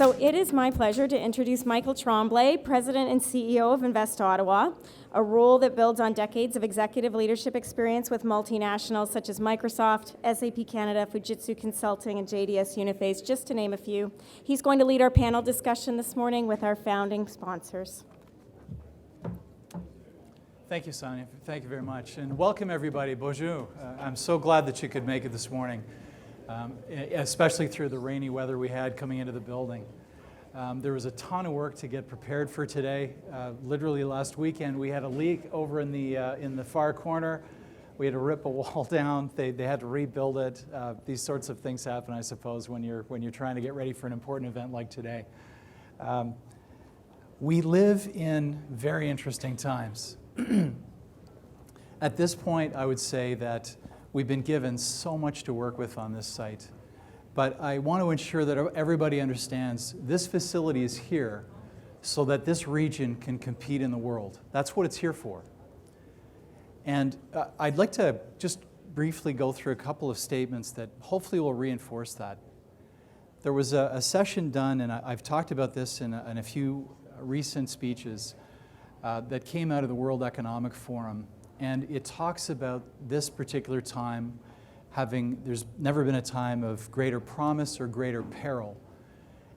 So it is my pleasure to introduce Michael Tremblay, President and CEO of Invest Ottawa, a role that builds on decades of executive leadership experience with multinationals such as Microsoft, SAP Canada, Fujitsu Consulting, and JDS Uniphase, just to name a few. He's going to lead our panel discussion this morning with our founding sponsors. Thank you, Sonia. Thank you very much. And welcome, everybody. Bonjour. I'm so glad that you could make it this morning, especially through the rainy weather we had coming into the building. There was a ton of work to get prepared for today. Literally last weekend, we had a leak over in the far corner. We had to rip a wall down. They had to rebuild it. These sorts of things happen, I suppose, when you're trying to get ready for an important event like today. We live in very interesting times. At this point, I would say that we've been given so much to work with on this site. But I want to ensure that everybody understands this facility is here so that this region can compete in the world. That's what it's here for. And I'd like to just briefly go through a couple of statements that hopefully will reinforce that. There was a session done, and I've talked about this in a few recent speeches, that came out of the World Economic Forum, and it talks about this particular time there's never been a time of greater promise or greater peril.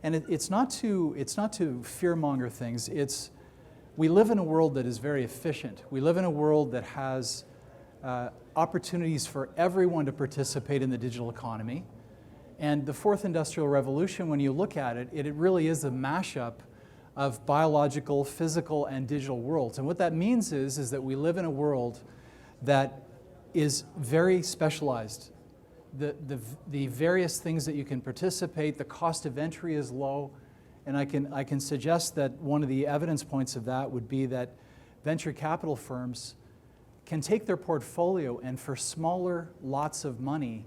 And it's not to fearmonger things. We live in a world that is very efficient. We live in a world that has opportunities for everyone to participate in the digital economy. And the fourth industrial revolution, when you look at it, it really is a mashup of biological, physical, and digital worlds. And what that means is that we live in a world that is very specialized. The various things that you can participate, the cost of entry is low, and I can suggest that one of the evidence points of that would be that venture capital firms can take their portfolio and for smaller lots of money,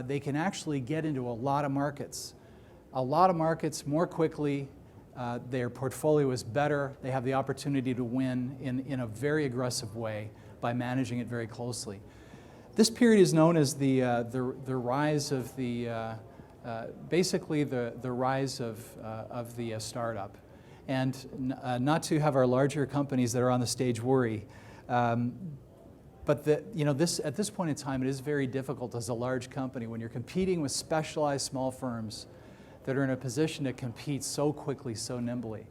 they can actually get into a lot of markets more quickly. Their portfolio is better. They have the opportunity to win in a very aggressive way by managing it very closely. This period is known as the rise of basically the rise of the startup, and not to have our larger companies that are on the stage worry, but at this point in time, it is very difficult as a large company when you're competing with specialized small firms that are in a position to compete so quickly, so nimbly.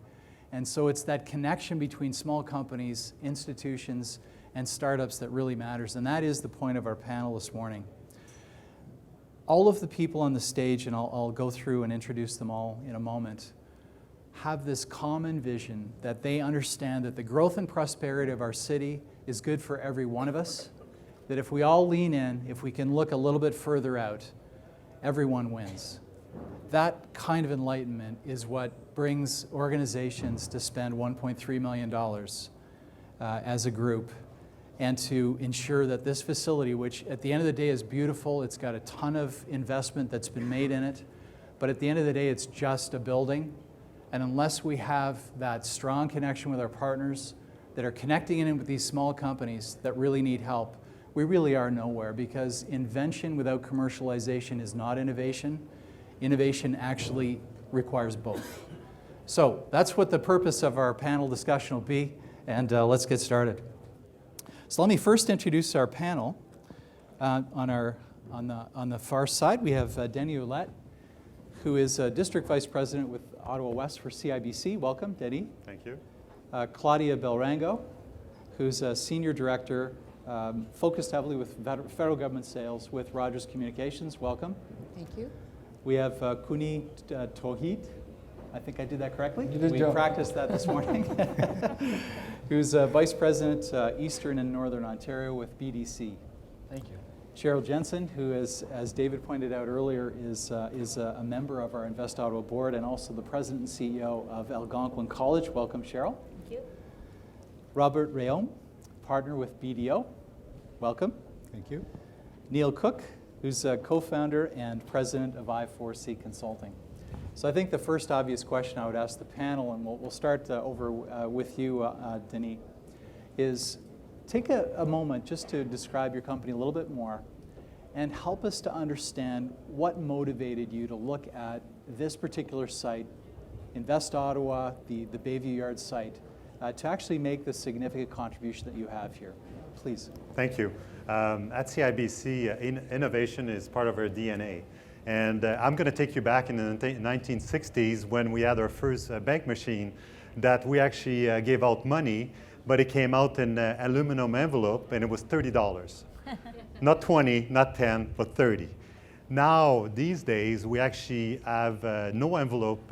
And so it's that connection between small companies, institutions, and startups that really matters. And that is the point of our panel this morning. All of the people on the stage, and I'll go through and introduce them all in a moment, have this common vision that they understand that the growth and prosperity of our city is good for every one of us, that if we all lean in, if we can look a little bit further out, everyone wins. That kind of enlightenment is what brings organizations to spend $1.3 million as a group, and to ensure that this facility, which at the end of the day is beautiful, it's got a ton of investment that's been made in it, but at the end of the day it's just a building, and unless we have that strong connection with our partners that are connecting in with these small companies that really need help, we really are nowhere, because invention without commercialization is not innovation. Innovation actually requires both. So that's what the purpose of our panel discussion will be, and let's get started. So let me first introduce our panel. On the far side, we have Denis Ouellette, who is District Vice President with Ottawa West for CIBC. Welcome, Denis. Thank you. Claudia Belrango, who's a Senior Director focused heavily with federal government sales with Rogers Communications. Welcome. Thank you. We have Kuni Tohit, I think I did that correctly. We practiced that this morning. Who's Vice President Eastern and Northern Ontario with BDC. Thank you. Cheryl Jensen, who is, as David pointed out earlier, is a member of our Invest Ottawa board and also the President and CEO of Algonquin College. Welcome, Cheryl. Thank you. Robert Rayom, partner with BDO. Welcome. Thank you. Neil Cook, who's a co-founder and president of I4C Consulting. So I think the first obvious question I would ask the panel, and we'll start over with you, Denis, is take a moment just to describe your company a little bit more and help us to understand what motivated you to look at this particular site Invest Ottawa, the Bayview Yard site, to actually make the significant contribution that you have here. Please. Thank you. At CIBC, innovation is part of our DNA. And I'm going to take you back in the 1960s when we had our first bank machine that we actually gave out money, but it came out in an aluminum envelope and it was $30. Not 20, not 10, but 30. Now, these days, we actually have no envelope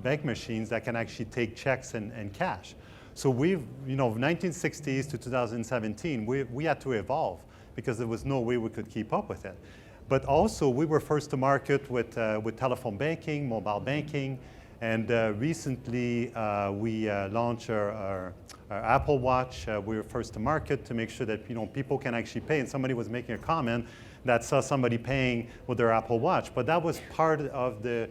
bank machines that can actually take checks and cash. So we've, 1960s to 2017, we had to evolve because there was no way we could keep up with it. But also, we were first to market with telephone banking, mobile banking, and recently we launched our Apple Watch. We were first to market to make sure that people can actually pay. And somebody was making a comment that saw somebody paying with their Apple Watch, but that was part of the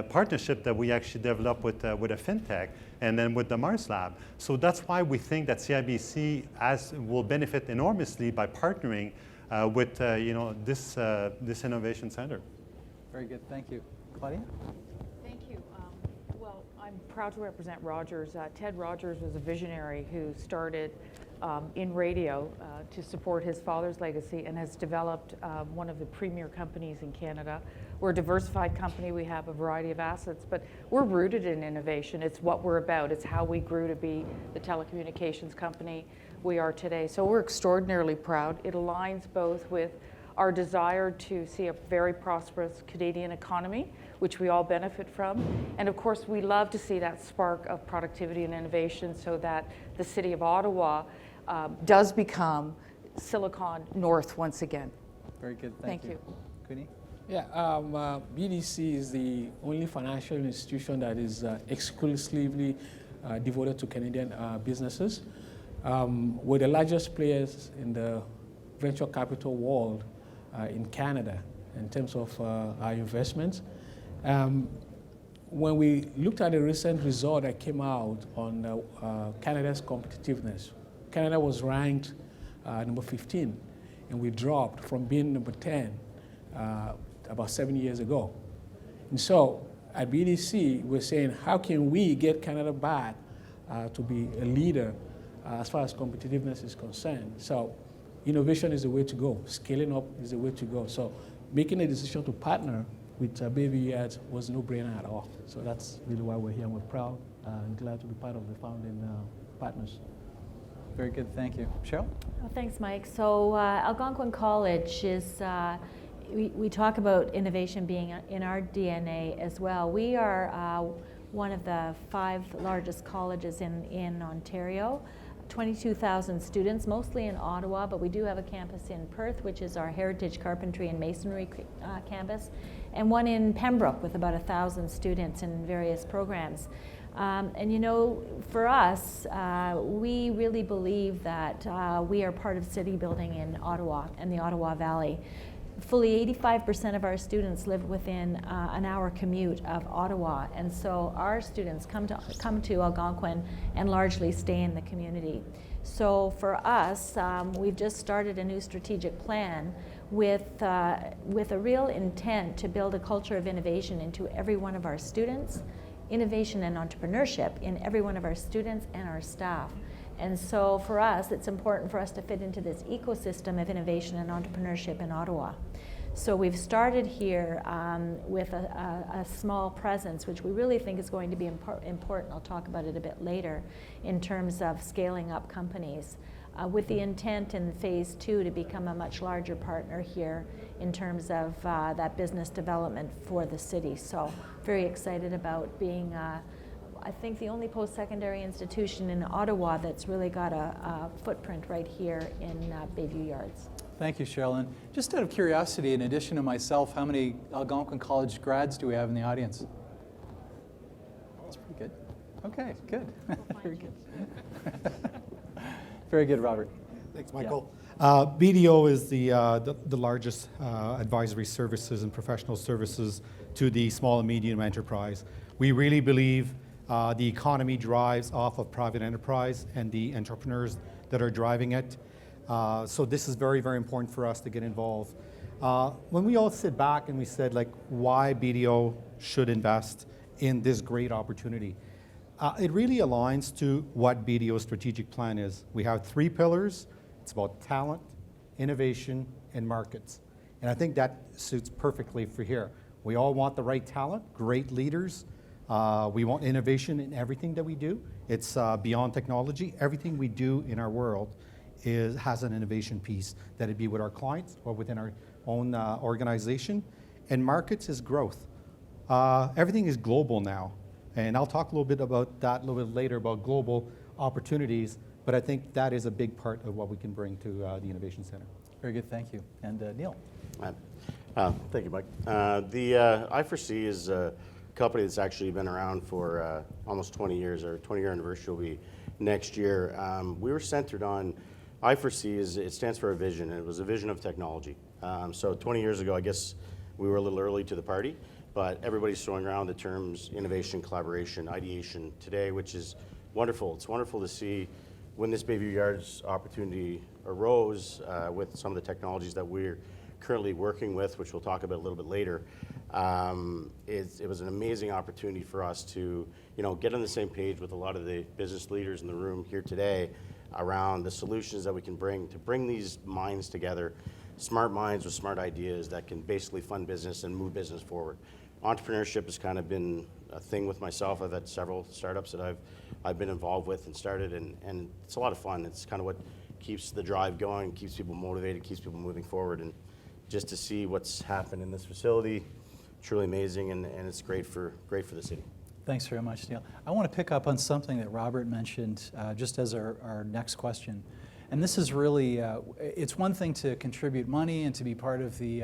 partnership that we actually developed with a fintech and then with the Mars Lab. So that's why we think that CIBC will benefit enormously by partnering with this innovation center. Very good, thank you. Claudia? Thank you. Well, I'm proud to represent Rogers. Ted Rogers was a visionary who started in radio to support his father's legacy and has developed one of the premier companies in Canada. We're a diversified company. We have a variety of assets, but we're rooted in innovation. It's what we're about. It's how we grew to be the telecommunications company we are today. So we're extraordinarily proud. It aligns both with our desire to see a very prosperous Canadian economy, which we all benefit from. And of course, we love to see that spark of productivity and innovation so that the city of Ottawa does become Silicon North once again. Very good, thank you. Kuni? Yeah, BDC is the only financial institution that is exclusively devoted to Canadian businesses. We're the largest players in the venture capital world in Canada in terms of our investments. When we looked at the recent result that came out on Canada's competitiveness, Canada was ranked number 15, and we dropped from being number 10 about 7 years ago. And so at BDC, we're saying, how can we get Canada back to be a leader as far as competitiveness is concerned? So innovation is the way to go. Scaling up is the way to go. So making a decision to partner with Bayview Yards was no brainer at all. So that's really why we're here, and we're proud and glad to be part of the founding partners. Very good, thank you. Cheryl? Oh, thanks, Mike. So Algonquin College is, we talk about innovation being in our DNA as well. We are one of the 5 largest colleges in Ontario. 22,000 students, mostly in Ottawa, but we do have a campus in Perth, which is our heritage carpentry and masonry campus, and one in Pembroke with about 1,000 students in various programs. And for us, we really believe that we are part of city building in Ottawa and the Ottawa Valley. Fully 85% of our students live within an hour commute of Ottawa, and so our students come to Algonquin and largely stay in the community. So for us, we've just started a new strategic plan with a real intent to build a culture of innovation into every one of our students, innovation and entrepreneurship in every one of our students and our staff. And so for us, it's important for us to fit into this ecosystem of innovation and entrepreneurship in Ottawa. So we've started here with a small presence, which we really think is going to be important. I'll talk about it a bit later in terms of scaling up companies, with the intent in phase 2 to become a much larger partner here in terms of that business development for the city. So very excited about being I think the only post-secondary institution in Ottawa that's really got a footprint right here in Bayview Yards. Thank you, Cheryl. And just out of curiosity, in addition to myself, how many Algonquin College grads do we have in the audience? That's pretty good. Okay, good. Very good. Very good, Robert. Thanks, Michael. Yeah. BDO is the largest advisory services and professional services to the small and medium enterprise. We really believe the economy drives off of private enterprise and the entrepreneurs that are driving it. So this is very, very important for us to get involved. When we all sit back and we said, like, why BDO should invest in this great opportunity. It really aligns to what BDO's strategic plan is. We have 3 pillars. It's about talent, innovation, and markets. And I think that suits perfectly for here. We all want the right talent, great leaders. We want innovation in everything that we do. It's beyond technology. Everything we do in our world has an innovation piece, that it be with our clients or within our own organization. And markets is growth. Everything is global now. And I'll talk a little bit about that a little bit later, about global opportunities. But I think that is a big part of what we can bring to the Innovation Center. Very good, thank you. And Neil. Thank you, Mike. The I4C is a company that's actually been around for almost 20 years. Our 20-year anniversary will be next year. We were centered on I4C. It stands for a vision, and it was a vision of technology. So 20 years ago, I guess we were a little early to the party, but everybody's throwing around the terms innovation, collaboration, ideation today, which is wonderful. It's wonderful to see when this Bayview Yards opportunity arose with some of the technologies that we're currently working with, which we'll talk about a little bit later. It was an amazing opportunity for us to, get on the same page with a lot of the business leaders in the room here today around the solutions that we can bring to bring these minds together, smart minds with smart ideas that can basically fund business and move business forward. Entrepreneurship has kind of been a thing with myself. I've had several startups that I've been involved with and started, and it's a lot of fun. It's kind of what keeps the drive going, keeps people motivated, keeps people moving forward. And just to see what's happened in this facility, truly amazing, and it's great for the city. Thanks very much, Neil. I want to pick up on something that Robert mentioned just as our next question. And this is really, it's one thing to contribute money and to be part of the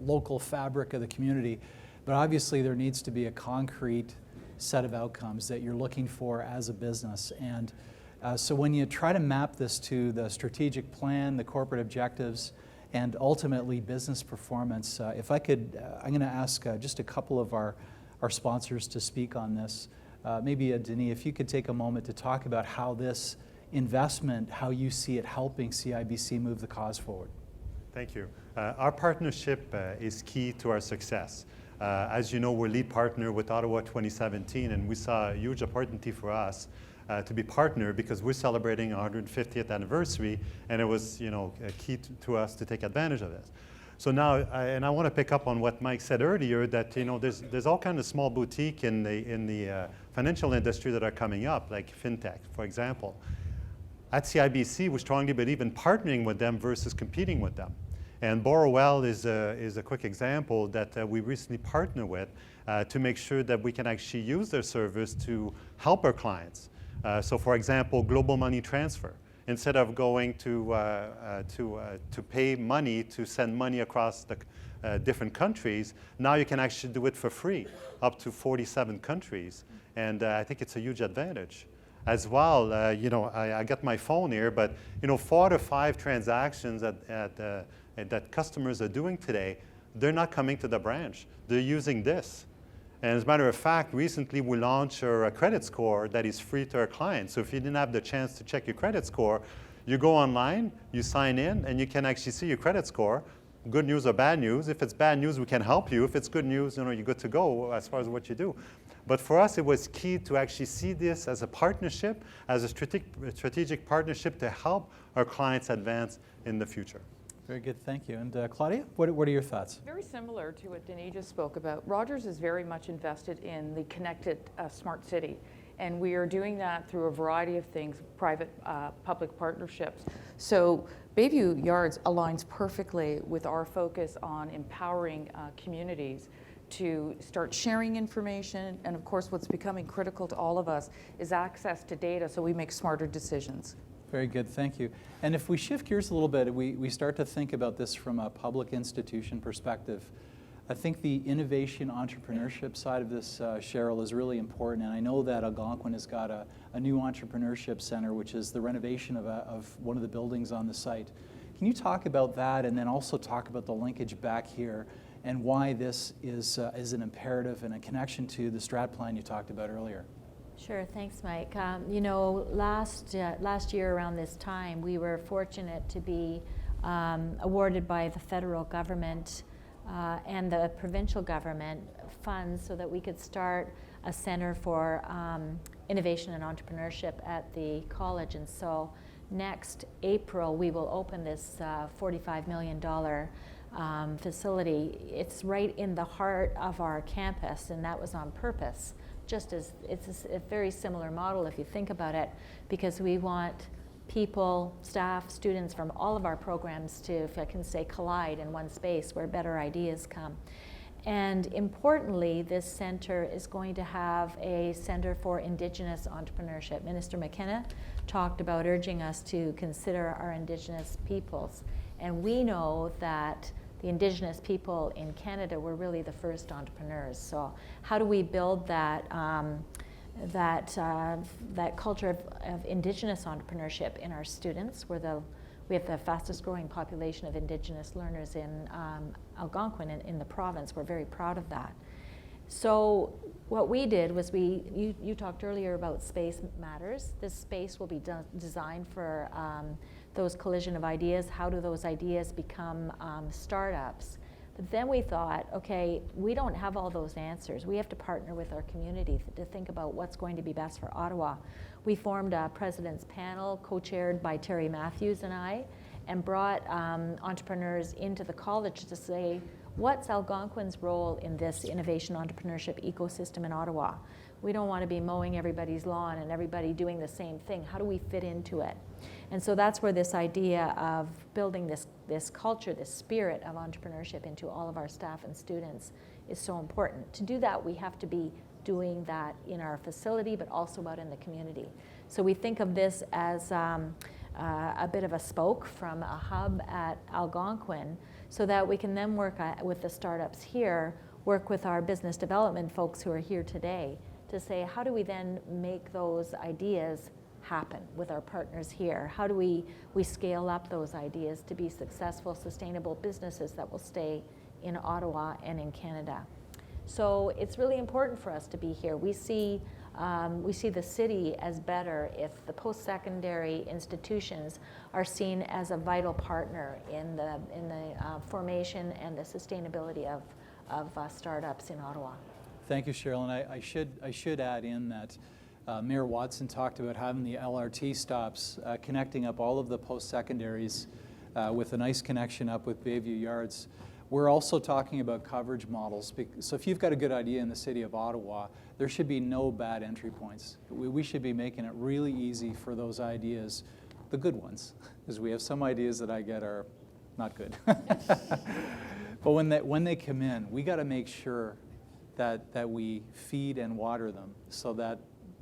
local fabric of the community, but obviously there needs to be a concrete set of outcomes that you're looking for as a business. And so when you try to map this to the strategic plan, the corporate objectives, and ultimately business performance, if I could, I'm going to ask just a couple of our sponsors to speak on this. Maybe Denis, if you could take a moment to talk about how this investment, how you see it helping CIBC move the cause forward. Thank you. Our partnership is key to our success. As you know, we're lead partner with Ottawa 2017, and we saw a huge opportunity for us to be partner because we're celebrating our 150th anniversary, and it was, key to us to take advantage of this. So now, and I want to pick up on what Mike said earlier, that there's all kinds of small boutique in the financial industry that are coming up, like fintech, for example. At CIBC, we strongly believe in partnering with them versus competing with them. And Borrowell is a quick example that we recently partnered with to make sure that we can actually use their service to help our clients. So, for example, global money transfer. Instead of going to pay money to send money across the different countries, now you can actually do it for free, up to 47 countries. And I think it's a huge advantage. As well, I got my phone here, but 4 to 5 transactions that customers are doing today, they're not coming to the branch. They're using this. And as a matter of fact, recently we launched a credit score that is free to our clients. So if you didn't have the chance to check your credit score, you go online, you sign in, and you can actually see your credit score. Good news or bad news. If it's bad news, we can help you. If it's good news, you're good to go as far as what you do. But for us, it was key to actually see this as a partnership, as a strategic partnership to help our clients advance in the future. Very good, thank you. And Claudia, what are your thoughts? Very similar to what Denis just spoke about. Rogers is very much invested in the connected smart city. And we are doing that through a variety of things, private-public partnerships. So Bayview Yards aligns perfectly with our focus on empowering communities to start sharing information. And of course, what's becoming critical to all of us is access to data so we make smarter decisions. Very good, thank you. And if we shift gears a little bit, we start to think about this from a public institution perspective. I think the innovation entrepreneurship side of this, Cheryl, is really important. And I know that Algonquin has got a new entrepreneurship center, which is the renovation of one of the buildings on the site. Can you talk about that and then also talk about the linkage back here and why this is an imperative and a connection to the strat plan you talked about earlier? Sure, thanks, Mike. Last year around this time, we were fortunate to be awarded by the federal government and the provincial government funds so that we could start a center for innovation and entrepreneurship at the college. And so next April, we will open this $45 million facility. It's right in the heart of our campus, and that was on purpose. Just as it's a very similar model if you think about it, because we want people, staff, students from all of our programs to, if I can say, collide in one space where better ideas come. And importantly, this center is going to have a center for Indigenous entrepreneurship. Minister McKenna talked about urging us to consider our Indigenous peoples. And we know that the Indigenous people in Canada were really the first entrepreneurs. So how do we build that that culture of Indigenous entrepreneurship in our students? We have the fastest growing population of Indigenous learners in Algonquin in the province. We're very proud of that. So what we did was you talked earlier about space matters. This space will be designed for those collision of ideas. How do those ideas become startups? But then we thought, okay, we don't have all those answers. We have to partner with our community to think about what's going to be best for Ottawa. We formed a president's panel, co-chaired by Terry Matthews and I, and brought entrepreneurs into the college to say, what's Algonquin's role in this innovation entrepreneurship ecosystem in Ottawa? We don't want to be mowing everybody's lawn and everybody doing the same thing. How do we fit into it? And so that's where this idea of building this culture, this spirit of entrepreneurship into all of our staff and students is so important. To do that, we have to be doing that in our facility, but also out in the community. So we think of this as a bit of a spoke from a hub at Algonquin, so that we can then work with the startups here, work with our business development folks who are here today to say, how do we then make those ideas happen with our partners here? How do we scale up those ideas to be successful, sustainable businesses that will stay in Ottawa and in Canada? So it's really important for us to be here. We see the city as better if the post-secondary institutions are seen as a vital partner in the formation and the sustainability of startups in Ottawa. Thank you, Cheryl. And I should add in that Mayor Watson talked about having the LRT stops connecting up all of the post-secondaries with a nice connection up with Bayview Yards. We're also talking about coverage models. So if you've got a good idea in the city of Ottawa, there should be no bad entry points. We should be making it really easy for those ideas, the good ones, because we have some ideas that I get are not good. But when they come in, we got to make sure that we feed and water them so that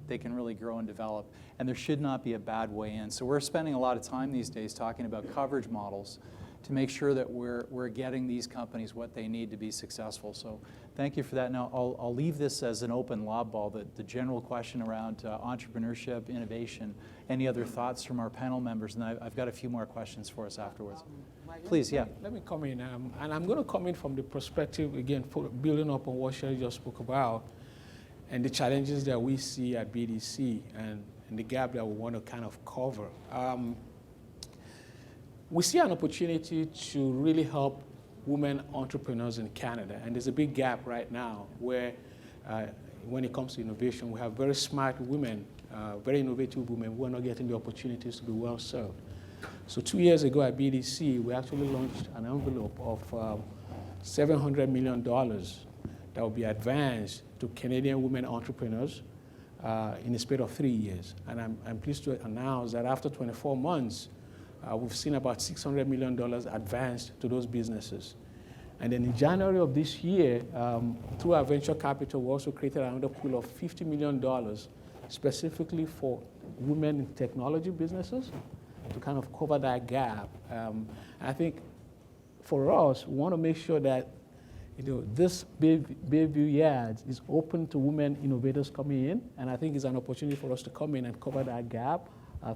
they can really grow and develop. And there should not be a bad way in. So we're spending a lot of time these days talking about coverage models to make sure that we're getting these companies what they need to be successful. So thank you for that. Now I'll leave this as an open lob ball, the general question around entrepreneurship, innovation. Any other thoughts from our panel members? And I've got a few more questions for us afterwards. Mike, Please, yeah. Let me come in, and I'm going to come in from the perspective, again, building up on what Sherry just spoke about, and the challenges that we see at BDC and the gap that we want to kind of cover. We see an opportunity to really help women entrepreneurs in Canada, and there's a big gap right now where when it comes to innovation, we have very smart women, very innovative women who are not getting the opportunities to be well served. So 2 years ago at BDC, we actually launched an envelope of $700 million that will be advanced to Canadian women entrepreneurs in a span of 3 years. And I'm pleased to announce that after 24 months, we've seen about $600 million advanced to those businesses. And then in January of this year, through our venture capital, we also created another pool of $50 million specifically for women in technology businesses to kind of cover that gap. I think for us, we want to make sure that this Bayview Yards is open to women innovators coming in, and I think it's an opportunity for us to come in and cover that gap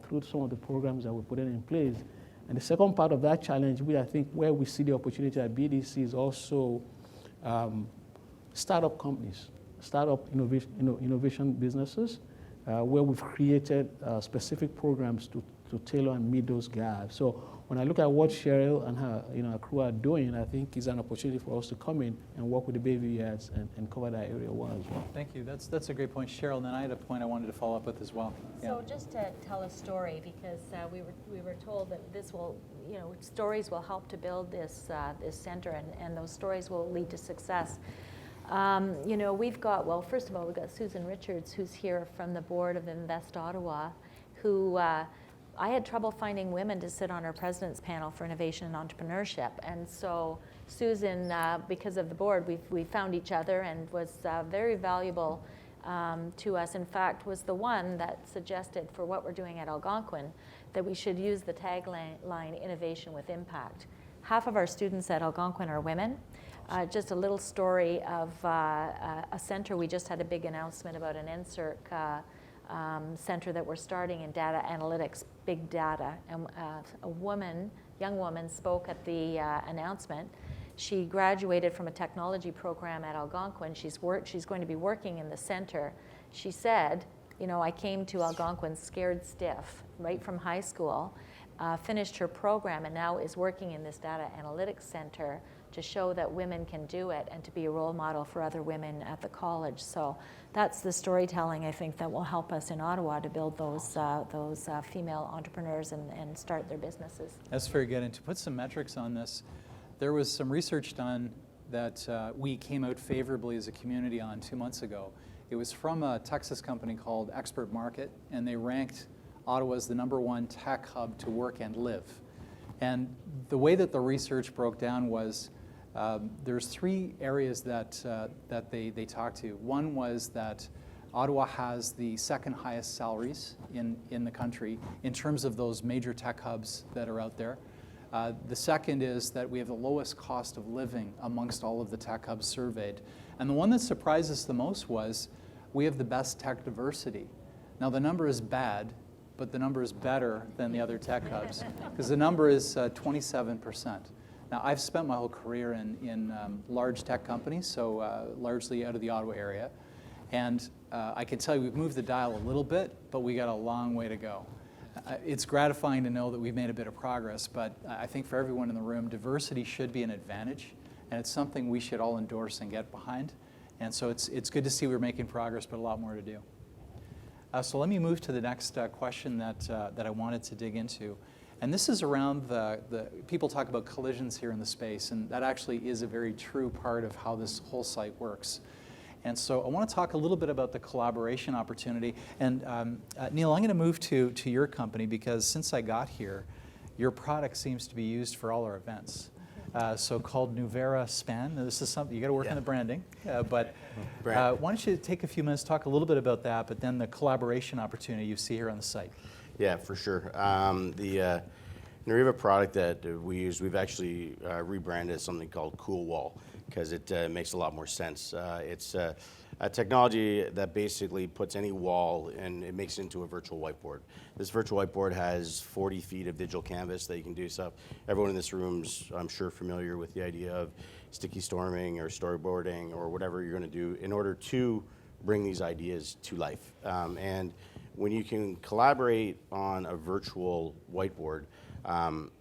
through some of the programs that we're putting in place. And the second part of that challenge, I think where we see the opportunity at BDC is also startup companies, startup innovation businesses, where we've created specific programs to to tailor and meet those gaps. So when I look at what Cheryl and her crew are doing, I think it's an opportunity for us to come in and work with the Bayview Yards and cover that area well as well. Thank you. That's a great point, Cheryl. And then I had a point I wanted to follow up with as well. So just to tell a story, because we were told that this will, stories will help to build this center, and those stories will lead to success. We've got, first of all, we've got Susan Richards, who's here from the board of Invest Ottawa, who I had trouble finding women to sit on our president's panel for innovation and entrepreneurship. And so Susan, because of the board, we found each other and was very valuable to us. In fact, was the one that suggested for what we're doing at Algonquin that we should use the tagline innovation with impact. Half of our students at Algonquin are women. Just a little story of a center. We just had a big announcement about an NSERC center that we're starting in data analytics, big data. And young woman spoke at the announcement. She graduated from a technology program at Algonquin. She's going to be working in the center. She said, I came to Algonquin scared stiff right from high school, finished her program, and now is working in this data analytics center to show that women can do it and to be a role model for other women at the college. So that's the storytelling, I think, that will help us in Ottawa to build those female entrepreneurs and start their businesses. That's very good. And to put some metrics on this, there was some research done that we came out favorably as a community on 2 months ago. It was from a Texas company called Expert Market, and they ranked Ottawa as the #1 tech hub to work and live. And the way that the research broke down was there's 3 areas that they talked to. One was that Ottawa has the second highest salaries in the country in terms of those major tech hubs that are out there. The second is that we have the lowest cost of living amongst all of the tech hubs surveyed. And the one that surprised us the most was we have the best tech diversity. Now the number is bad, but the number is better than the other tech hubs because the number is 27%. Now I've spent my whole career in large tech companies, so largely out of the Ottawa area. And I can tell you we've moved the dial a little bit, but we got a long way to go. It's gratifying to know that we've made a bit of progress, but I think for everyone in the room, diversity should be an advantage, and it's something we should all endorse and get behind. And so it's good to see we're making progress, but a lot more to do. So let me move to the next question that I wanted to dig into. And this is around the people talk about collisions here in the space, and that actually is a very true part of how this whole site works. And so I want to talk a little bit about the collaboration opportunity. And Neil, I'm going to move to your company because since I got here, your product seems to be used for all our events. So called Nuvera Span. Now, this is something you got to work on the branding, but why don't you take a few minutes, talk a little bit about that, but then the collaboration opportunity you see here on the site. Yeah, for sure. The Nuvera product that we use, we've actually rebranded as something called Cool Wall because it makes a lot more sense. It's a technology that basically puts any wall and it makes it into a virtual whiteboard. This virtual whiteboard has 40 feet of digital canvas that you can do stuff. Everyone in this room's, I'm sure, familiar with the idea of sticky storming or storyboarding or whatever you're going to do in order to bring these ideas to life. And when you can collaborate on a virtual whiteboard,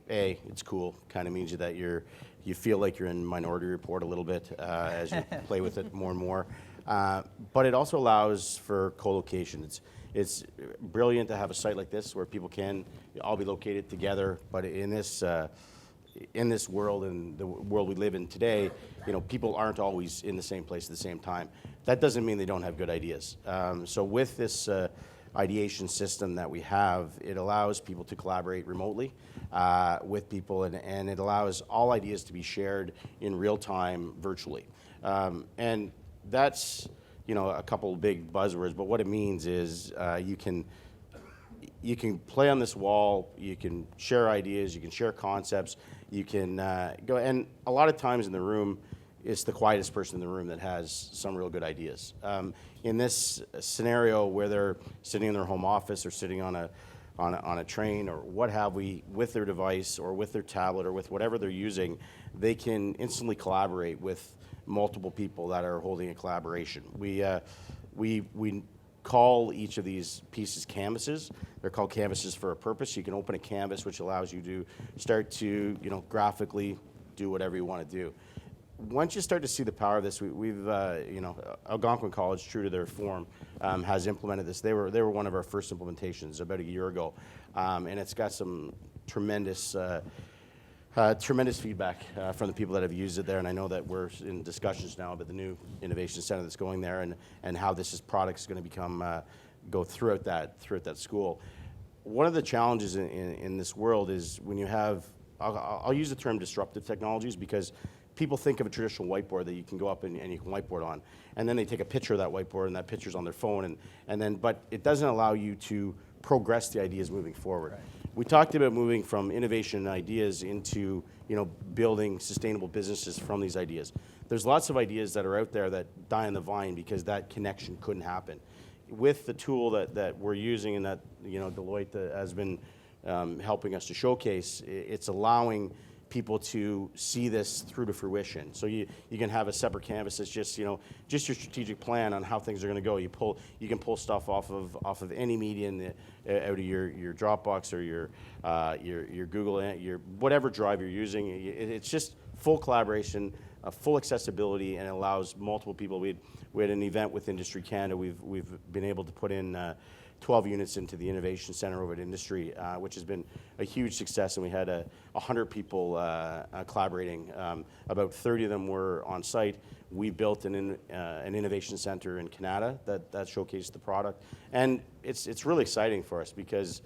it's cool. Kind of means that you feel like you're in Minority Report a little bit as you play with it more and more. But it also allows for co-location. It's brilliant to have a site like this where people can all be located together. But in this world and the world we live in today, people aren't always in the same place at the same time. That doesn't mean they don't have good ideas. So with this ideation system that we have, it allows people to collaborate remotely with people, and it allows all ideas to be shared in real time virtually. And that's a couple of big buzzwords, but what it means is you can play on this wall, you can share ideas, you can share concepts, you can go, and a lot of times in the room, it's the quietest person in the room that has some real good ideas. In this scenario where they're sitting in their home office or sitting on a train or what have we, with their device or with their tablet or with whatever they're using, they can instantly collaborate with multiple people that are holding a collaboration. We call each of these pieces canvases. They're called canvases for a purpose. You can open a canvas, which allows you to start to, graphically do whatever you want to do. Once you start to see the power of this, we've Algonquin College, true to their form, has implemented this. They were one of our first implementations about a year ago, and it's got some tremendous feedback from the people that have used it there, and I know that we're in discussions now about the new innovation center that's going there, and how this product is going to become go throughout that school. One of the challenges in this world is when you have, I'll use the term disruptive technologies, because people think of a traditional whiteboard that you can go up and you can whiteboard on, and then they take a picture of that whiteboard, and that picture's on their phone, but it doesn't allow you to progress the ideas moving forward. Right. We talked about moving from innovation and ideas into building sustainable businesses from these ideas. There's lots of ideas that are out there that die on the vine because that connection couldn't happen. With the tool that we're using and that Deloitte has been helping us to showcase, it's allowing people to see this through to fruition. So you can have a separate canvas that's just your strategic plan on how things are going to go. You can pull stuff off of any medium, out of your Dropbox or your Google, your whatever drive you're using. It's just full collaboration, full accessibility, and it allows multiple people. We had an event with Industry Canada. We've been able to put in 12 units into the Innovation Center over at Industry, which has been a huge success, and we had 100 people collaborating. About 30 of them were on site. We built an Innovation Center in Canada that showcased the product, and it's really exciting for us because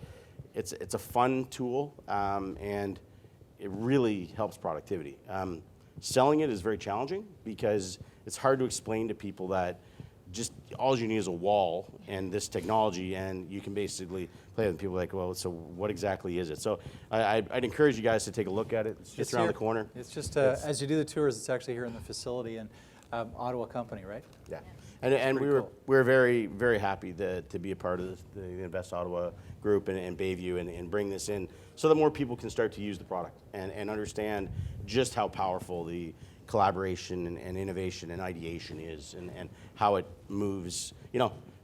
it's a fun tool, and it really helps productivity. Selling it is very challenging because it's hard to explain to people that just all you need is a wall and this technology, and you can basically play with people like, well, so what exactly is it? So I'd encourage you guys to take a look at it. It's just around the corner. It's just, as you do the tours, it's actually here in the facility, and Ottawa company, right? Yeah. And we were very, very happy to be a part of the Invest Ottawa group and Bayview and bring this in so that more people can start to use the product and understand just how powerful the collaboration and innovation and ideation is, and how it moves.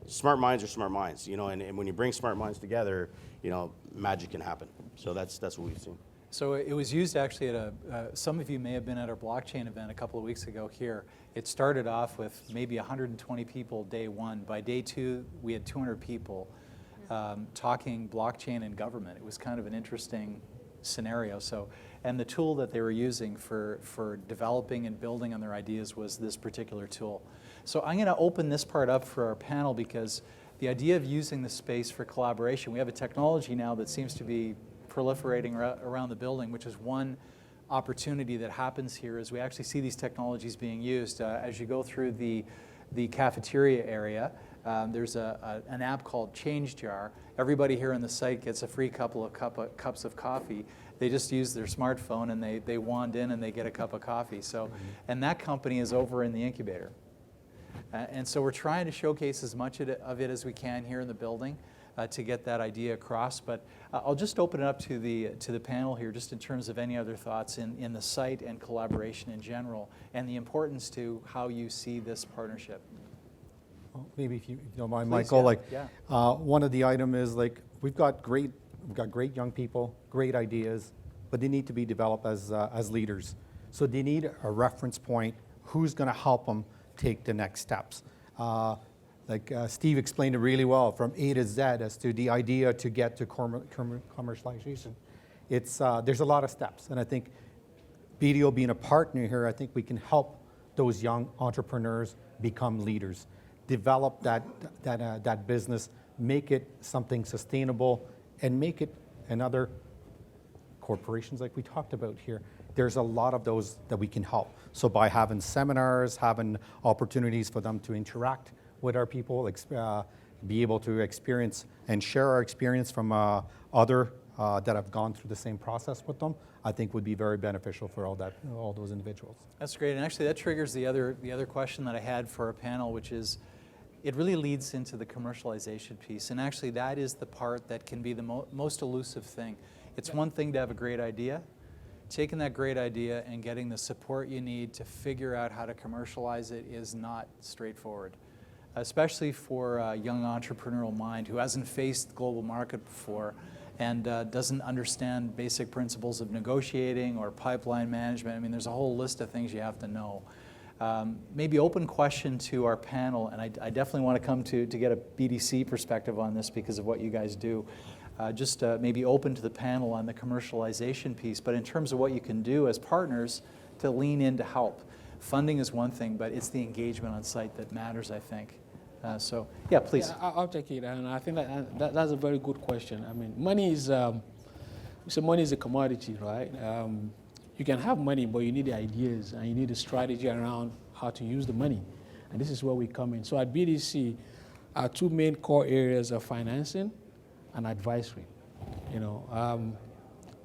Smart minds are smart minds, and when you bring smart minds together, magic can happen. So that's what we've seen. So it was used actually at some of you may have been at our blockchain event a couple of weeks ago here. It started off with maybe 120 people day one. By day two, we had 200 people talking blockchain and government. It was kind of an interesting scenario. And the tool that they were using for developing and building on their ideas was this particular tool. So I'm going to open this part up for our panel because the idea of using the space for collaboration, we have a technology now that seems to be proliferating around the building, which is one opportunity that happens here is we actually see these technologies being used. As you go through the cafeteria area, there's an app called Change Jar. Everybody here on the site gets a free couple of cups of coffee. They just use their smartphone and they wand in and they get a cup of coffee. So, and that company is over in the incubator. And so we're trying to showcase as much of it as we can here in the building to get that idea across. But I'll just open it up to the panel here, just in terms of any other thoughts in the site and collaboration in general, and the importance to how you see this partnership. Well, maybe if you don't mind, Please, Michael. yeah. One of the item is we've got great young people, great ideas, but they need to be developed as leaders. So they need a reference point. Who's going to help them take the next steps? Steve explained it really well, from A to Z as to the idea to get to commercialization. There's a lot of steps, and I think BDO being a partner here, I think we can help those young entrepreneurs become leaders, develop that business, make it something sustainable, and make it another corporations like we talked about here. There's a lot of those that we can help. So by having seminars, having opportunities for them to interact with our people, be able to experience and share our experience from other that have gone through the same process with them, I think would be very beneficial for all those individuals. That's great, and actually that triggers the other question that I had for our panel, which is, it really leads into the commercialization piece, and actually that is the part that can be the most elusive thing. It's one thing to have a great idea. Taking that great idea and getting the support you need to figure out how to commercialize it is not straightforward. especially for a young entrepreneurial mind who hasn't faced global market before and doesn't understand basic principles of negotiating or pipeline management. I mean, there's a whole list of things you have to know. Maybe open question to our panel, and I definitely want to come to get a BDC perspective on this because of what you guys do. Just maybe open to the panel on the commercialization piece, but in terms of what you can do as partners to lean in to help. Funding is one thing, but it's the engagement on site that matters, I think. So, yeah, please. Yeah, I'll take it, and I think that's a very good question. I mean, money is, money is a commodity, right? You can have money, but you need the ideas, and you need a strategy around how to use the money. And this is where we come in. So at BDC, our two main core areas are financing and advisory.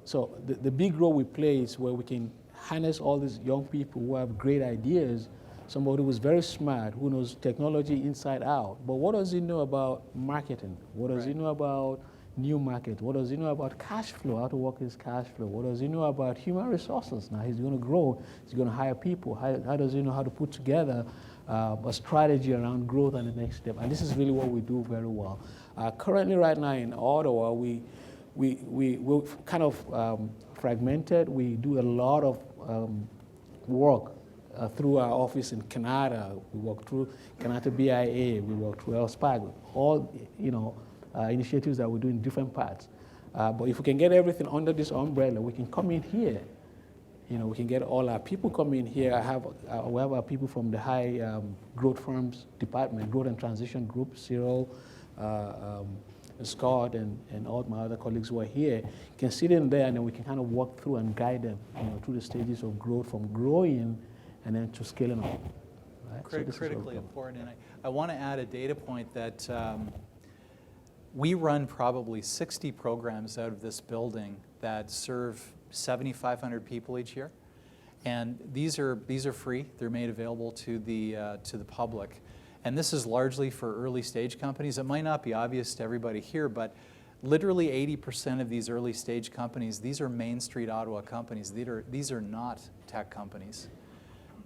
So the big role we play is where we can harness all these young people who have great ideas, somebody who's very smart, who knows technology inside out. But what does he know about marketing? What does he know about new market? What does he know about cash flow, how to work his cash flow? What does he know about human resources? Now he's going to grow, he's going to hire people. How does he know how to put together a strategy around growth and the next step? And this is really what we do very well. Currently right now in Ottawa, we're kind of fragmented. We do a lot of work through our office in Canada. We work through Canada BIA. We work through LSPAC. All initiatives that we do in different parts. But if we can get everything under this umbrella, we can come in here. We can get all our people come in here. We have our people from the high growth firms department, growth and transition group, Cyril, Scott, and all my other colleagues who are here. Can sit in there, and then we can kind of walk through and guide them through the stages of growth, from growing and then to scaling up. Right? Critically important. And I want to add a data point that we run probably 60 programs out of this building that serve 7,500 people each year. And these are free. They're made available to the public. And this is largely for early stage companies. It might not be obvious to everybody here, but literally 80% of these early stage companies, these are Main Street Ottawa companies. These are not tech companies.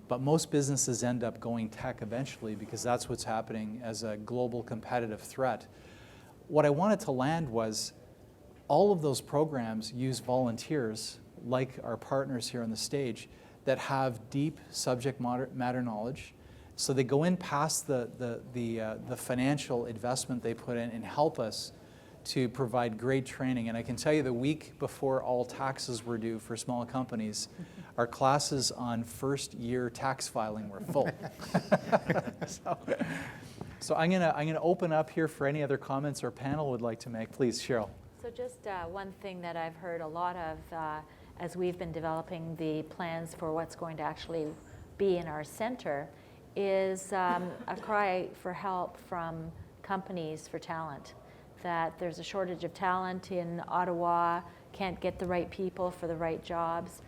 But most businesses end up going tech eventually because that's what's happening as a global competitive threat. What I wanted to land was all of those programs use volunteers, like our partners here on the stage, that have deep subject matter knowledge. So they go in past the financial investment they put in and help us to provide great training. And I can tell you the week before all taxes were due for small companies, our classes on first year tax filing were full. So I'm gonna open up here for any other comments our panel would like to make. Please, Cheryl. So just one thing that I've heard a lot of as we've been developing the plans for what's going to actually be in our center is a cry for help from companies for talent. That there's a shortage of talent in Ottawa, can't get the right people for the right jobs.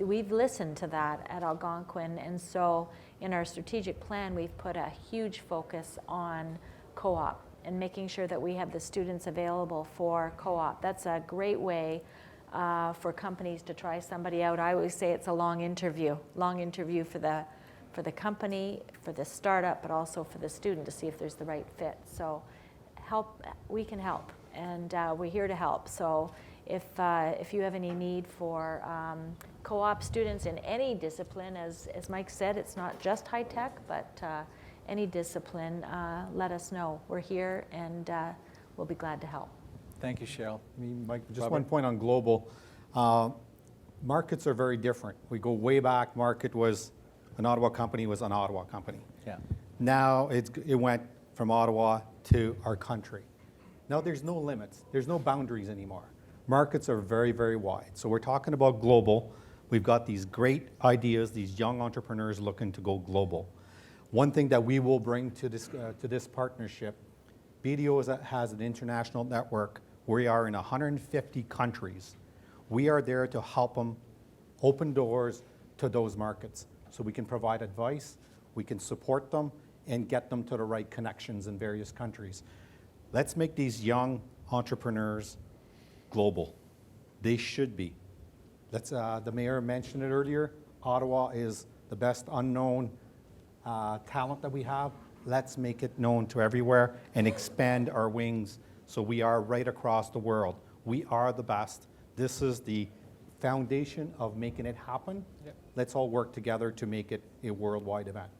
We've listened to that at Algonquin, and so in our strategic plan, we've put a huge focus on co-op and making sure that we have the students available for co-op. That's a great way for companies to try somebody out. I always say it's a long interview for the company, for the startup, but also for the student to see if there's the right fit. So we can help, and we're here to help. So if you have any need for co-op students in any discipline, as Mike said, it's not just high tech, but any discipline, let us know. We're here, and we'll be glad to help. Thank you, Cheryl. Mike, just Robert? one point on global. Markets are very different. We go way back. Market was an Ottawa company was an Ottawa company. Yeah. Now it went from Ottawa to our country. Now there's no limits. There's no boundaries anymore. Markets are very, very wide. So we're talking about global. We've got these great ideas, these young entrepreneurs looking to go global. One thing that we will bring to this partnership, BDO has an international network. We are in 150 countries. We are there to help them open doors to those markets. So we can provide advice, we can support them, and get them to the right connections in various countries. Let's make these young entrepreneurs global. They should be. The mayor mentioned it earlier. Ottawa is the best unknown talent that we have. let's make it known to everywhere and expand our wings so we are right across the world. We are the best. This is the foundation of making it happen. Yep. Let's all work together to make it a worldwide event.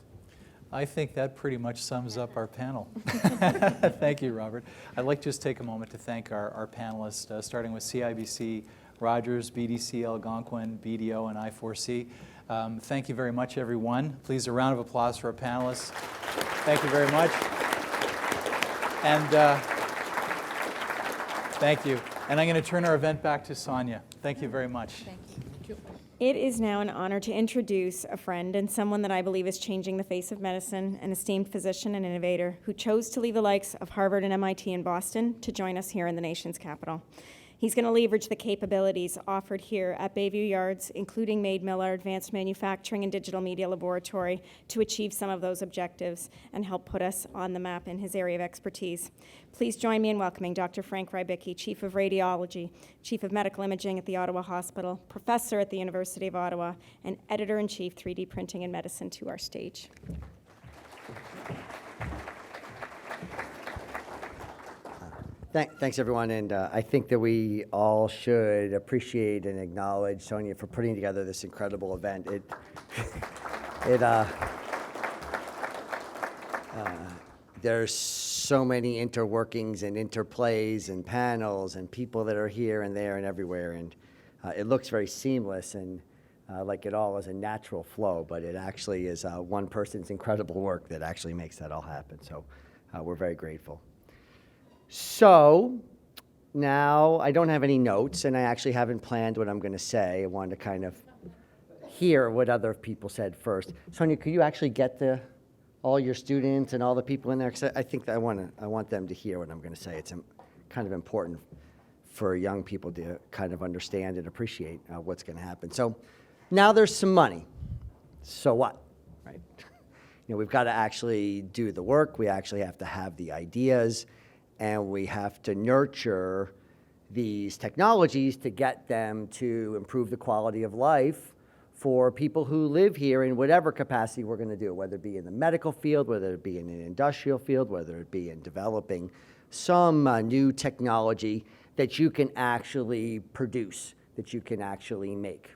I think that pretty much sums up our panel. Thank you, Robert. I'd like to just take a moment to thank our panelists, starting with CIBC, Rogers, BDC, Algonquin, BDO, and I4C. Thank you very much, everyone. Please, a round of applause for our panelists. Thank you very much. And thank you. And I'm going to turn our event back to Sonia. Thank you very much. Thank you. It is now an honor to introduce a friend and someone that I believe is changing the face of medicine, an esteemed physician and innovator who chose to leave the likes of Harvard and MIT in Boston to join us here in the nation's capital. He's going to leverage the capabilities offered here at Bayview Yards, including MadeMill, our advanced manufacturing and digital media laboratory, to achieve some of those objectives and help put us on the map in his area of expertise. Please join me in welcoming Dr. Frank Rybicki, Chief of Radiology, Chief of Medical Imaging at the Ottawa Hospital, Professor at the University of Ottawa, and Editor-in-Chief, 3D Printing and Medicine, to our stage. Thanks, everyone, and I think that we all should appreciate and acknowledge Sonia for putting together this incredible event. There's so many interworkings and interplays and panels and people that are here and there and everywhere, and it looks very seamless and like it all is a natural flow, but it actually is one person's incredible work that actually makes that all happen, so we're very grateful. So now I don't have any notes, and I actually haven't planned what I'm going to say. I wanted to kind of hear what other people said first. Sonia, could you actually get all your students and all the people in there? Because I think that I want them to hear what I'm going to say. It's kind of important for young people to kind of understand and appreciate what's going to happen. So now there's some money. So what, right? We've got to actually do the work. We actually have to have the ideas. And we have to nurture these technologies to get them to improve the quality of life for people who live here in whatever capacity we're going to do, whether it be in the medical field, whether it be in an industrial field, whether it be in developing some new technology that you can actually produce, that you can actually make.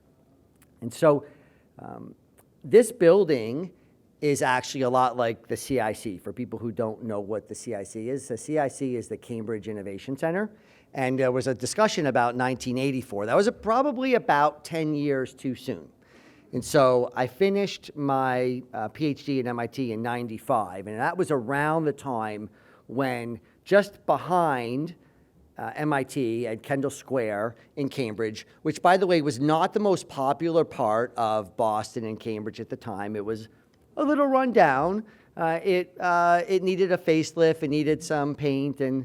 And so this building is actually a lot like the CIC. For people who don't know what the CIC is, the CIC is the Cambridge Innovation Center. And there was a discussion about 1984. That was probably about 10 years too soon. And so I finished my PhD at MIT in 95, and that was around the time when just behind MIT at Kendall Square in Cambridge, which by the way was not the most popular part of Boston and Cambridge at the time. It was a little run down. It needed a facelift. It needed some paint and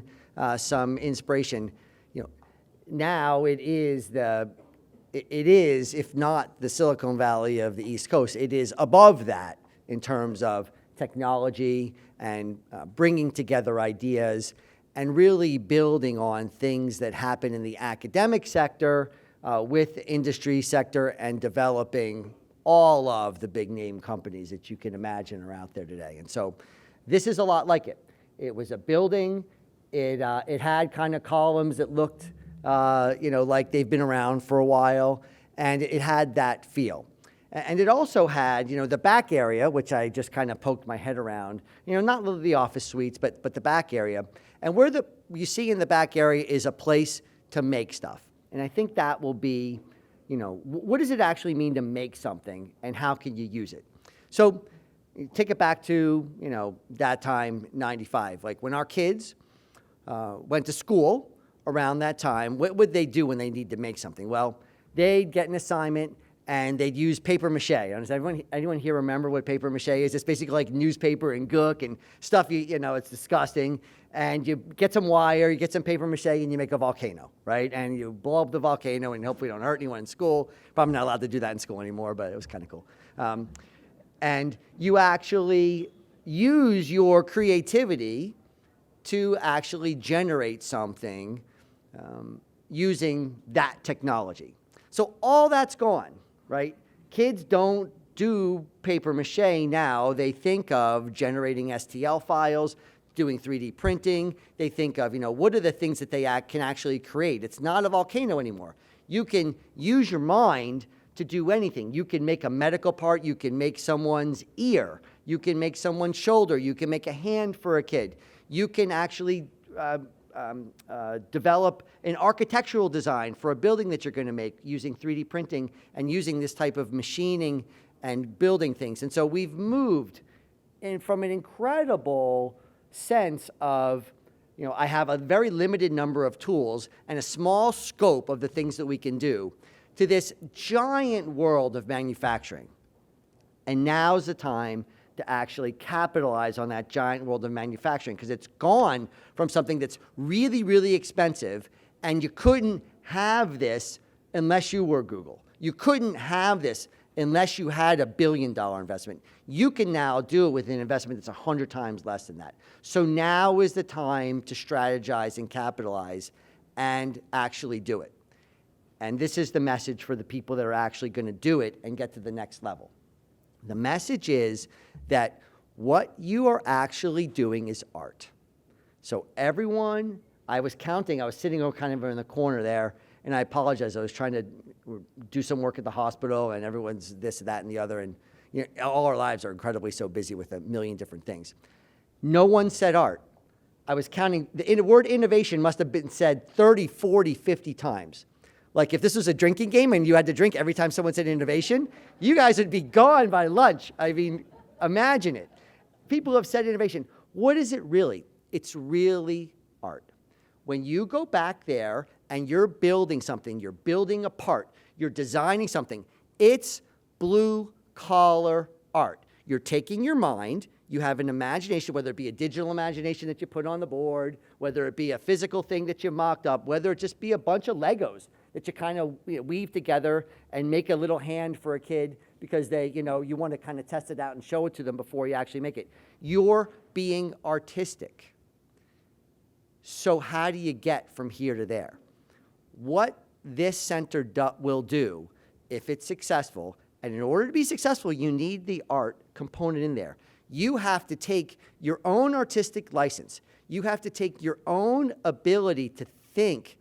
some inspiration. Now it is, if not the Silicon Valley of the East Coast, it is above that in terms of technology and bringing together ideas and really building on things that happen in the academic sector with the industry sector and developing all of the big name companies that you can imagine are out there today. And so this is a lot like it. It was a building. It had kind of columns that looked like they've been around for a while, and it had that feel. And it also had, the back area, which I just kind of poked my head around, not the office suites, but the back area. And where you see in the back area is a place to make stuff. And I think that will be, what does it actually mean to make something, and how can you use it? So take it back to, that time, 95. Like when our kids went to school around that time, what would they do when they need to make something? Well, they'd get an assignment, and they'd use paper mache. Does anyone here remember what paper mache is? It's basically like newspaper and gook and stuff, it's disgusting. And you get some wire, you get some paper mache, and you make a volcano, right? And you blow up the volcano, and hopefully you don't hurt anyone in school. Probably not allowed to do that in school anymore, but it was kind of cool. And you actually use your creativity to actually generate something using that technology. So all that's gone, right? Kids don't do paper mache now, they think of generating STL files, doing 3D printing. They think of, what are the things that they can actually create? It's not a volcano anymore. You can use your mind to do anything. You can make a medical part. You can make someone's ear. You can make someone's shoulder. You can make a hand for a kid. You can actually develop an architectural design for a building that you're going to make using 3D printing and using this type of machining and building things. And so we've moved from an incredible sense of, I have a very limited number of tools and a small scope of the things that we can do, to this giant world of manufacturing. And now's the time to actually capitalize on that giant world of manufacturing, because it's gone from something that's really, really expensive, and you couldn't have this unless you were Google. You couldn't have this unless you had $1 billion investment. You can now do it with an investment that's 100 times less than that. So now is the time to strategize and capitalize and actually do it. And this is the message for the people that are actually going to do it and get to the next level. The message is that what you are actually doing is art. So everyone, I was sitting kind of in the corner there, and I apologize. I was trying to do some work at the hospital, and everyone's this, that, and the other, and all our lives are incredibly so busy with a million different things. No one said art. I was counting, the word innovation must have been said 30, 40, 50 times. Like if this was a drinking game and you had to drink every time someone said innovation, you guys would be gone by lunch. I mean, imagine it. People have said innovation. What is it really? It's really art. When you go back there and you're building something, you're building a part, you're designing something, it's blue-collar art. You're taking your mind, you have an imagination, whether it be a digital imagination that you put on the board, whether it be a physical thing that you mocked up, whether it just be a bunch of Legos that you kind of weave together and make a little hand for a kid because they, you want to kind of test it out and show it to them before you actually make it. You're being artistic. So how do you get from here to there? What this center will do, if it's successful, and in order to be successful, you need the art component in there. You have to take your own artistic license. You have to take your own ability to think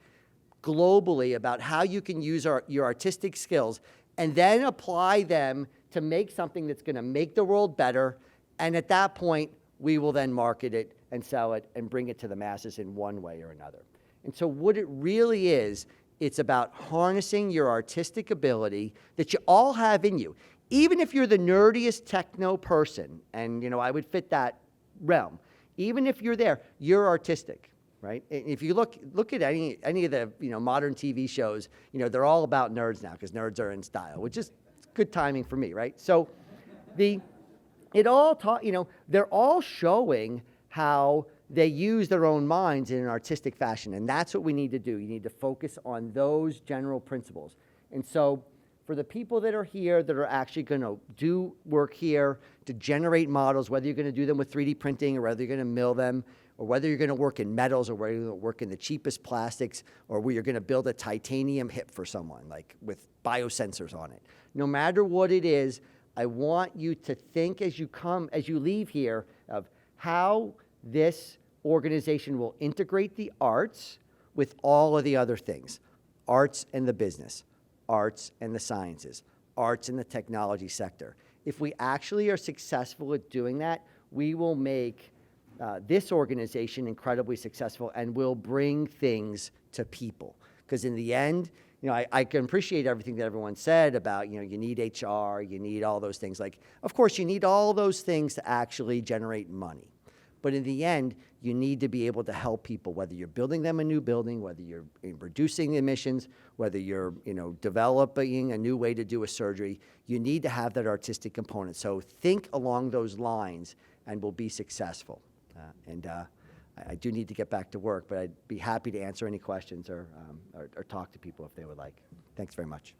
globally about how you can use your artistic skills and then apply them to make something that's going to make the world better. And at that point, we will then market it and sell it and bring it to the masses in one way or another. And so what it really is, it's about harnessing your artistic ability that you all have in you. Even if you're the nerdiest techno person, and I would fit that realm, even if you're there, you're artistic, right? And if you look at any of the modern TV shows, they're all about nerds now because nerds are in style, which is good timing for me, right? So they're all showing how they use their own minds in an artistic fashion, and that's what we need to do. You need to focus on those general principles. And so for the people that are here that are actually going to do work here to generate models, whether you're going to do them with 3D printing or whether you're going to mill them, or whether you're going to work in metals or whether you're going to work in the cheapest plastics, or where you're going to build a titanium hip for someone, like with biosensors on it. No matter what it is, I want you to think as you leave here of how this organization will integrate the arts with all of the other things. Arts and the business, arts and the sciences, arts and the technology sector. If we actually are successful at doing that, we will make this organization incredibly successful and will bring things to people. Because in the end, I can appreciate everything that everyone said about, you need HR, you need all those things. Like, of course, you need all those things to actually generate money. But in the end, you need to be able to help people, whether you're building them a new building, whether you're reducing emissions, whether you're developing a new way to do a surgery. You need to have that artistic component. So think along those lines and we'll be successful. I do need to get back to work, but I'd be happy to answer any questions or talk to people if they would like. Thanks very much.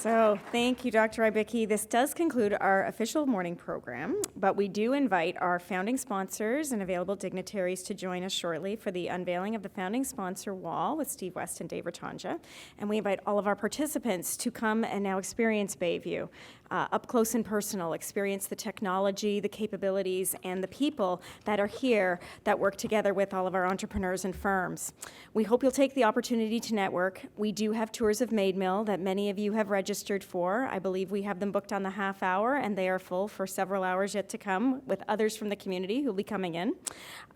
So thank you, Dr. Rybicki. This does conclude our official morning program, but we do invite our founding sponsors and available dignitaries to join us shortly for the unveiling of the founding sponsor wall with Steve West and Dave Rotanja. And we invite all of our participants to come and now experience Bayview. Up close and personal, experience the technology, the capabilities, and the people that are here that work together with all of our entrepreneurs and firms. We hope you'll take the opportunity to network. We do have tours of MadeMill that many of you have registered for. I believe we have them booked on the half hour, and they are full for several hours yet to come with others from the community who will be coming in.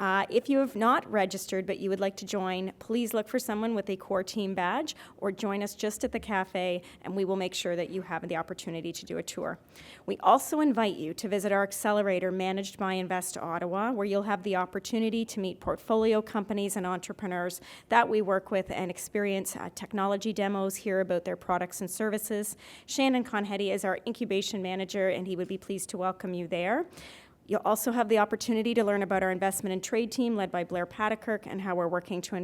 If you have not registered but you would like to join, please look for someone with a core team badge or join us just at the cafe, and we will make sure that you have the opportunity to do a tour. We also invite you to visit our accelerator managed by Invest Ottawa, where you'll have the opportunity to meet portfolio companies and entrepreneurs that we work with and experience technology demos, hear about their products and services. Shannon Conhetti is our incubation manager, and he would be pleased to welcome you there. You'll also have the opportunity to learn about our investment and trade team led by Blair Patakirk and how we're working to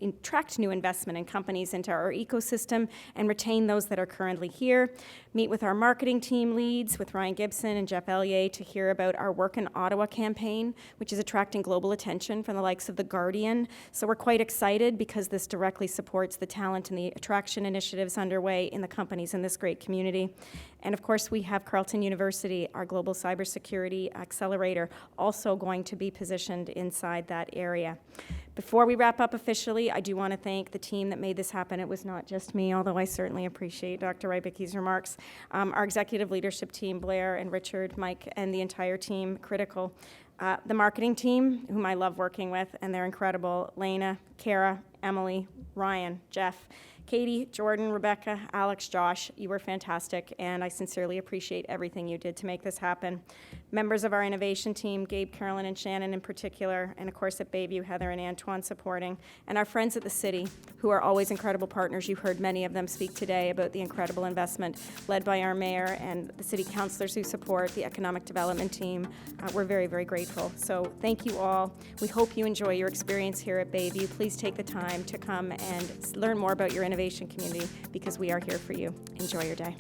attract new investment in companies into our ecosystem and retain those that are currently here. Meet with our marketing team leads with Ryan Gibson and Jeff Ellier to hear about our Work in Ottawa campaign, which is attracting global attention from the likes of The Guardian. So we're quite excited because this directly supports the talent and the attraction initiatives underway in the companies in this great community. And of course, we have Carleton University, our global cybersecurity accelerator, also going to be positioned inside that area. Before we wrap up officially, I do want to thank the team that made this happen. It was not just me, although I certainly appreciate Dr. Rybicki's remarks. Our executive leadership team, Blair and Richard, Mike, and the entire team, critical. The marketing team, whom I love working with, and they're incredible. Lena, Kara, Emily, Ryan, Jeff, Katie, Jordan, Rebecca, Alex, Josh, you were fantastic, and I sincerely appreciate everything you did to make this happen. Members of our innovation team, Gabe, Carolyn, and Shannon in particular, and of course at Bayview, Heather and Antoine supporting, and our friends at the city, who are always incredible partners. You heard many of them speak today about the incredible investment led by our mayor and the city councilors who support the economic development team. We're very, very grateful. So thank you all. We hope you enjoy your experience here at Bayview. Please take the time to come and learn more about your innovation community because we are here for you. Enjoy your day.